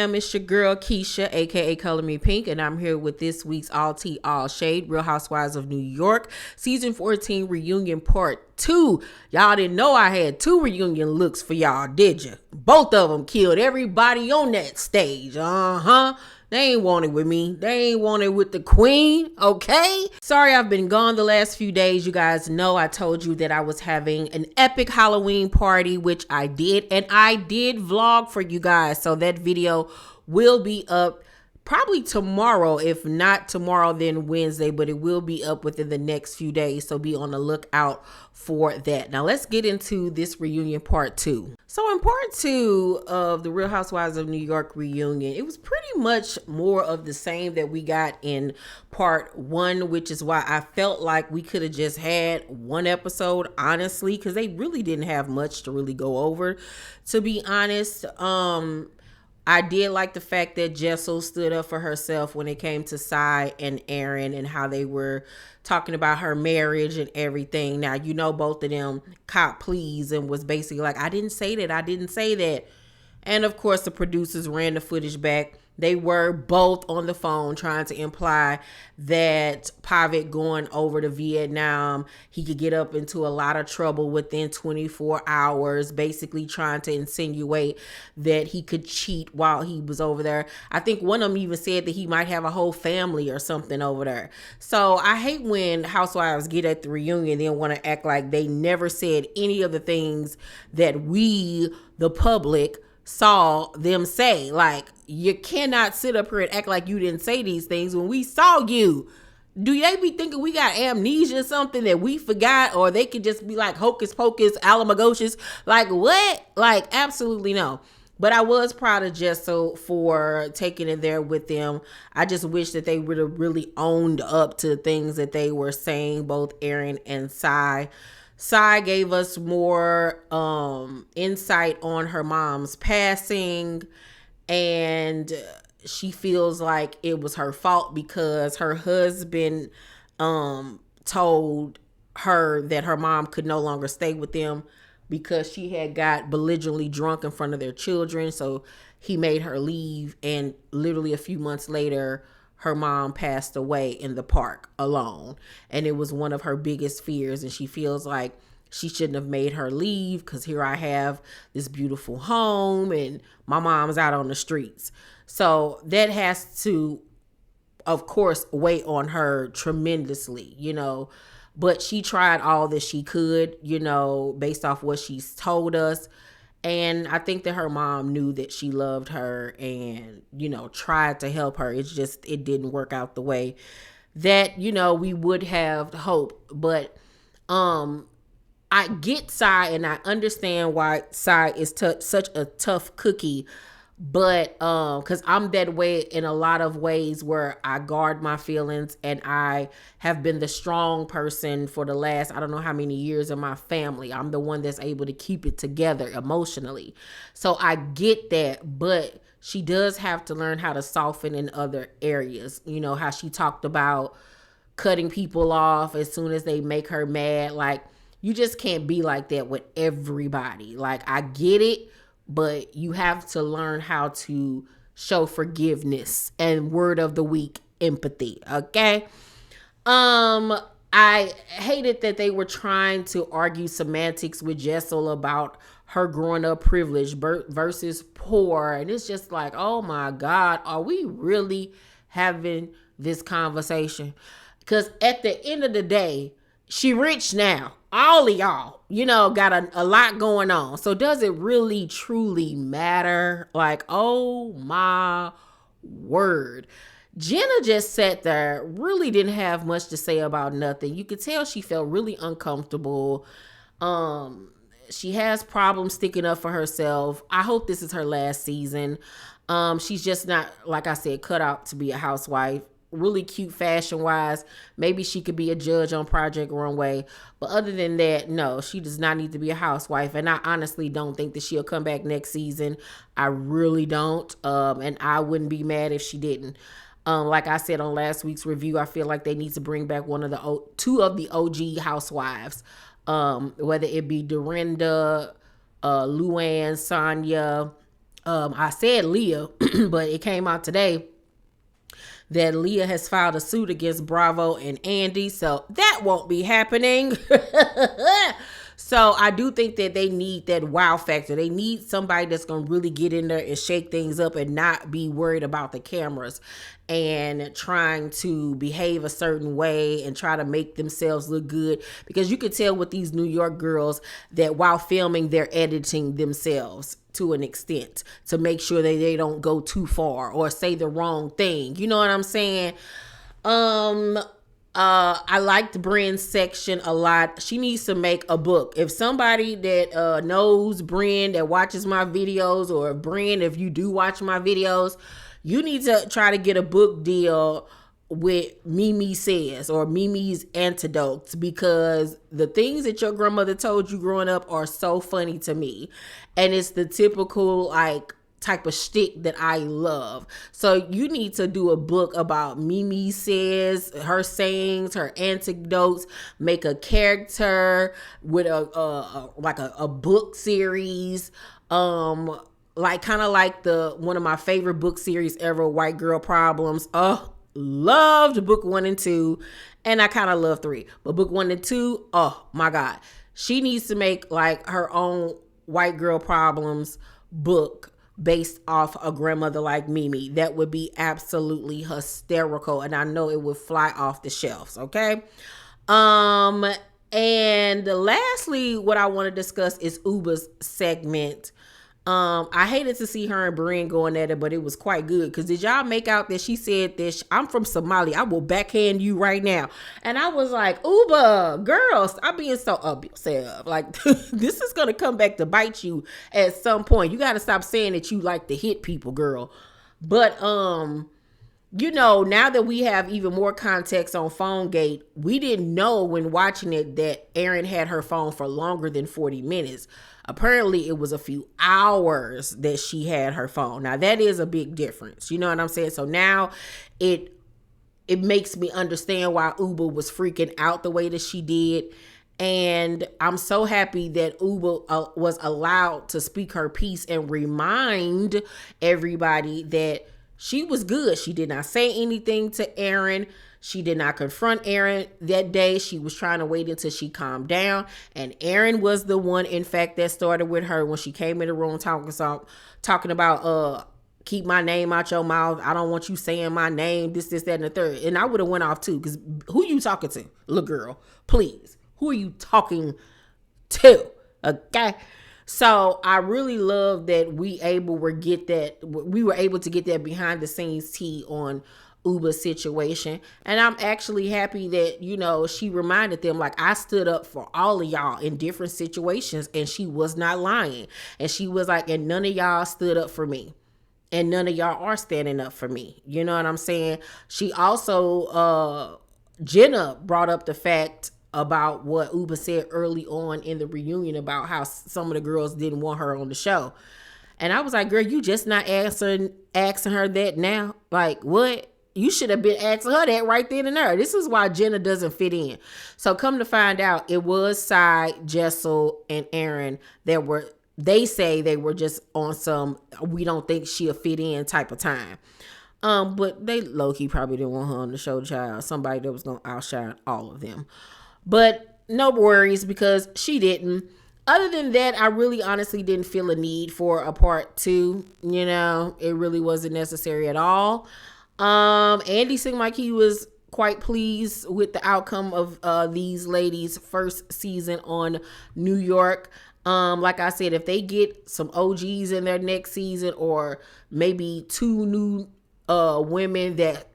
fam, it's your girl Keisha, aka Color Me Pynk, and I'm here with this week's All Tea All Shade Real Housewives of New York season 14 reunion part 2. Y'all didn't know I had 2 reunion looks for y'all, did you? Both of them killed everybody on that stage. They ain't want it with me. They ain't want it with the queen, okay? Sorry I've been gone the last few days. You guys know I told you that I was having an epic Halloween party, which I did. And I did vlog for you guys. So that video will be up probably tomorrow. If not tomorrow, then Wednesday. But it will be up within the next few days. So be on the lookout for that. Now let's get into this reunion part 2. So in part 2 of the Real Housewives of New York reunion, it was pretty much more of the same that we got in part 1, which is why I felt like we could have just had one episode, honestly, because they really didn't have much to really go over, to be honest. I did like the fact that Jessel stood up for herself when it came to Sai and Erin and how they were talking about her marriage and everything. Now, you know, both of them cop pleas and was basically like, I didn't say that. I didn't say that. And of course, the producers ran the footage back. They were both on the phone trying to imply that Pavic going over to Vietnam, he could get up into a lot of trouble within 24 hours, basically trying to insinuate that he could cheat while he was over there. I think one of them even said that he might have a whole family or something over there. So I hate when housewives get at the reunion, then want to act like they never said any of the things that we, the public, saw them say. Like, you cannot sit up here and act like you didn't say these things when we saw you. Do they be thinking we got amnesia or something that we forgot, or they could just be like hocus pocus alamagocious? Like, what? Like, absolutely no. But I was proud of Jessel for taking it there with them. I just wish that they would have really owned up to the things that they were saying, both Erin and Sai. Sai gave us more insight on her mom's passing, and she feels like it was her fault because her husband told her that her mom could no longer stay with them because she had got belligerently drunk in front of their children. So he made her leave, and literally a few months later, her mom passed away in the park alone. And it was one of her biggest fears. And she feels like she shouldn't have made her leave because here I have this beautiful home and my mom's out on the streets. So that has to, of course, weigh on her tremendously, you know. But she tried all that she could, you know, based off what she's told us. And I think that her mom knew that she loved her and, you know, tried to help her. It's just, it didn't work out the way that, you know, we would have hoped. But I get Sai, and I understand why Sai is such a tough cookie. But because I'm that way in a lot of ways where I guard my feelings, and I have been the strong person for the last, I don't know how many years in my family. I'm the one that's able to keep it together emotionally. So I get that, but she does have to learn how to soften in other areas. You know, how she talked about cutting people off as soon as they make her mad. Like, you just can't be like that with everybody. Like, I get it, but you have to learn how to show forgiveness and word of the week, empathy. Okay. I hated that they were trying to argue semantics with Jessel about her growing up privileged versus poor. And it's just like, oh my God, are we really having this conversation? Because at the end of the day, she rich now. All of y'all, you know, got a lot going on. So does it really truly matter? Like, oh my word. Jenna just sat there, really didn't have much to say about nothing. You could tell she felt really uncomfortable. She has problems sticking up for herself. I hope this is her last season. She's just not, like I said, cut out to be a housewife. Really cute fashion wise. Maybe she could be a judge on Project Runway. But other than that, no, she does not need to be a housewife. And I honestly don't think that she'll come back next season. I really don't. And I wouldn't be mad if she didn't. Like I said on last week's review, I feel like they need to bring back two of the OG housewives. Whether it be Dorinda, Luann, Sonia, I said Leah, but it came out today that Leah has filed a suit against Bravo and Andy, so that won't be happening. So I do think that they need that wow factor. They need somebody that's going to really get in there and shake things up and not be worried about the cameras and trying to behave a certain way and try to make themselves look good. Because you can tell with these New York girls that while filming, they're editing themselves to an extent to make sure that they don't go too far or say the wrong thing. You know what I'm saying? I liked Brynn's section a lot. She needs to make a book. If somebody that knows Brynn, that watches my videos, or Brynn, if you do watch my videos, you need to try to get a book deal with Mimi Says or Mimi's Antidotes, because the things that your grandmother told you growing up are so funny to me. And it's the typical like type of shtick that I love. So you need to do a book about Mimi Says, her sayings, her anecdotes, make a character with a book series. Like kind of like the one of my favorite book series ever, White Girl Problems. Loved book 1 and 2, and I kind of love 3. But book 1 and 2, oh my God. She needs to make like her own White Girl Problems book based off a grandmother like Mimi. That would be absolutely hysterical, and I know it would fly off the shelves, okay? And lastly, what I want to discuss is Ubah's segment. I hated to see her and Brynn going at it, but it was quite good. Because did y'all make out that she said this? I'm from Somalia. I will backhand you right now. And I was like, Ubah, girl, stop being so abusive. Like, this is going to come back to bite you at some point. You got to stop saying that you like to hit people, girl. But, you know, now that we have even more context on PhoneGate, we didn't know when watching it that Erin had her phone for longer than 40 minutes. Apparently, it was a few hours that she had her phone. Now, that is a big difference. You know what I'm saying? So now it makes me understand why Ubah was freaking out the way that she did. And I'm so happy that Ubah was allowed to speak her piece and remind everybody that she was good. She did not say anything to Erin. She did not confront Erin that day. She was trying to wait until she calmed down. And Erin was the one, in fact, that started with her when she came in the room talking about keep my name out your mouth. I don't want you saying my name, this, that, and the third. And I would have went off too, because who you talking to? Little girl, please. Who are you talking to? Okay. So I really love that we were able to get that behind the scenes tea on Ubah's situation. And I'm actually happy that, you know, she reminded them, like, I stood up for all of y'all in different situations, and she was not lying. And she was like, and none of y'all stood up for me. And none of y'all are standing up for me. You know what I'm saying? She also, Jenna brought up the fact about what Ubah said early on in the reunion about how some of the girls didn't want her on the show. And I was like, girl, you just not asking her that now? Like, what? You should have been asking her that right then and there. This is why Jenna doesn't fit in. So come to find out, it was Sai, Jessel, and Erin that they say they were just on some, we don't think she'll fit in type of time. But they low-key probably didn't want her on the show, child. Somebody that was going to outshine all of them. But no worries, because she didn't. Other than that, I really honestly didn't feel a need for a part 2. You know, it really wasn't necessary at all. Andy seemed like he was quite pleased with the outcome of these ladies' first season on New York. Like I said, if they get some OGs in their next season, or maybe 2 new women that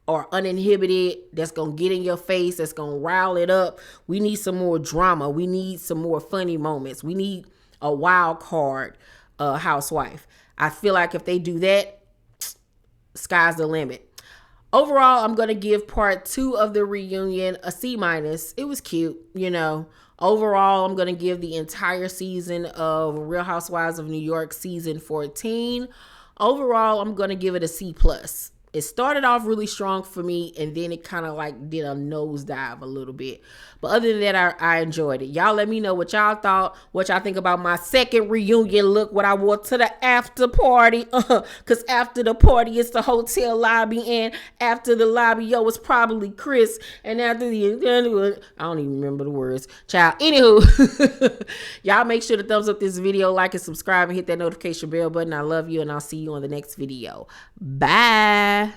are uninhibited, that's gonna get in your face, that's gonna rile it up. We need some more drama. We need some more funny moments. We need a wild card housewife. I feel like if they do that, sky's the limit. Overall, I'm gonna give part 2 of the reunion a C-. It was cute, you know. Overall, I'm gonna give the entire season of Real Housewives of New York season 14. Overall, I'm gonna give it a C+. it started off really strong for me, and then it kind of like did a nosedive a little bit. But other than that, I enjoyed it. Y'all let me know what y'all thought, what y'all think about my second reunion look, what I wore to the after party. Because after the party, it's the hotel lobby, and after the lobby, yo, it's probably Chris. And after the, I don't even remember the words. Child. Anywho, y'all make sure to thumbs up this video, like and subscribe, and hit that notification bell button. I love you, and I'll see you on the next video. Bye.